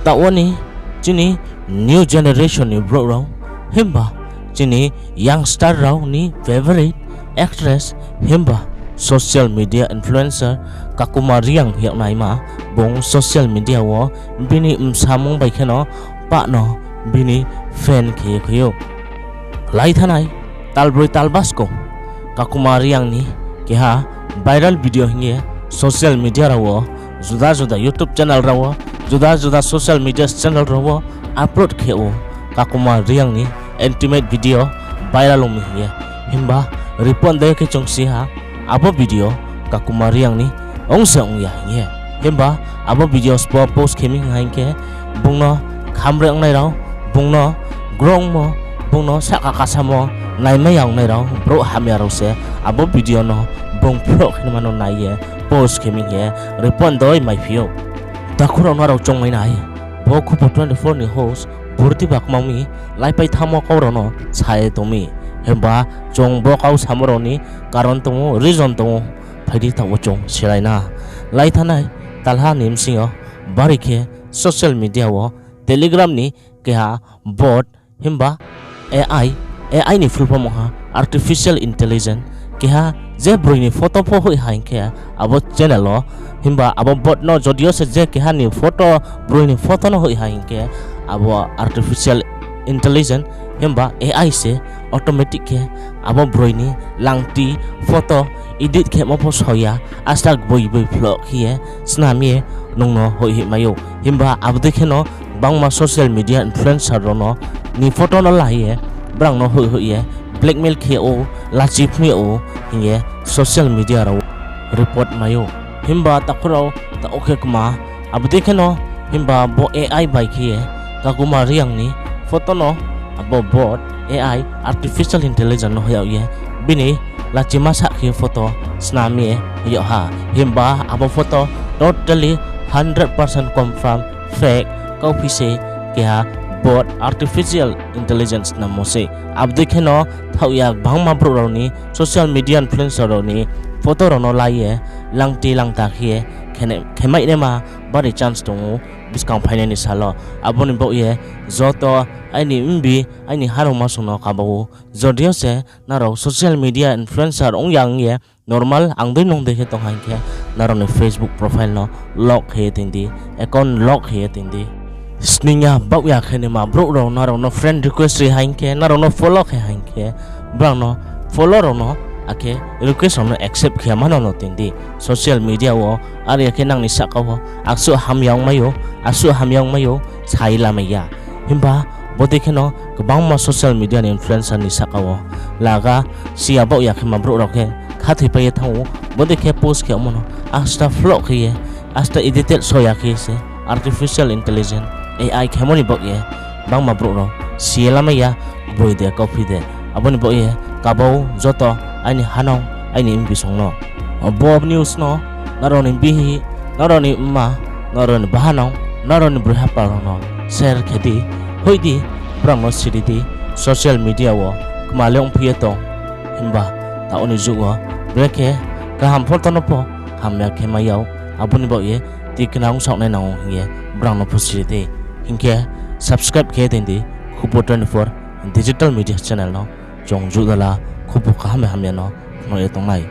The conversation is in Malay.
Tawani chini new generation ni bro raw himba chini youngster raw ni favorite actress himba social media influencer kakumariang hiak nai ma bong social media wo bini samung bai kheno pa no bini fan khe khoyo lai thanai talbroi talbasko kakumariang ni keha viral video hinge social media rawo juda juda YouTube channel rawo juda juda social media channel rawo upload kheo kakumariang ni intimate video viral umi hinge himba report de ke chongsi ha abo video kakumariang ni ongse ongya hinge himba abo video spo post kheming hainke bungno khamre ngai raw bungno grong mo bungno saka kasamo nai mayang nai raw bro hamya raw se abo video no bong pro khemano nai ye post kheming ye report doi mai phio takhura no raw chong mai nai bo khu 24 ni host burti bak mami lai pai thamo ko ro no sai tomi hemba chong bo kau samroni karon tongo reason tongo phaidi tawo chong siraina lai thanai talha nimsingo barike social media wo telegram ni keha bot himba ai ni full form ha artificial intelligence keha je broini photo pho hoi hain ke abo channel lo himba abo bot no jodio se je keha ni photo broini photo no hoi hain ke abo artificial intelligence himba ai se automatic ke abo broini langti photo edit ke mo pho soya asta boi flow khie snami nongno hoi hi mayo himba abde kheno bangma social media influencer no ni photo no lai brang no hoi hoi blackmail ke o la chip mi o hinge social media ro report mayo himba takhro ta okhe kuma abde kheno himba bo ai bai khie kakuma riang ni photo no abo bot ai artificial intelligence no hoya ye bini la chima sa khi photo snami yo ha himba abo photo totally 100% confirm fake kau phise ke ha bot artificial intelligence namose abde kheno thauya bangma bro roni social media influencer roni photo rono lai langti langta khie khemai ne ma bari chance tongo discount finance salo aboni bo ye joto aini mbi aini haro masuno kabo jodio se naro social media influencer ongyang ye normal angdoi nong dekhe tong hanke narone Facebook profile no lock he tindi account lock he tindi sninga bawya khene ma bro ro naro no friend request ri hanke naro no follow he hanke bro no follow ro no ake request no accept khia mano no tindi social media wo ari ake nang ni sakawo aksu hamyang mayo saila maya himba bode kheno gbang ma social media ni influencer ni sakawo laga sia bawya khema bro ro ke khathi paye thau bode khe post ke mono asta flow khiye asta edited soya khi se artificial intelligence ai khemoni bawye bangma bro ro siela maya boi de copy de aboni bawye kabau joto ani hanong ani imbi songno bob news no naroni bihi naroni ma naroni bahanong naroni brihapal no share khedi hoidi bramo sididi social media wo kmalong phieto himba taoni jugo breke kaham photono po hamya khemayaw abuni bawye tiknang sokne nang ye bramo phosidi hinke subscribe khe dendi khupo 24 digital media channel no chongju dala khupo khamya no no etongai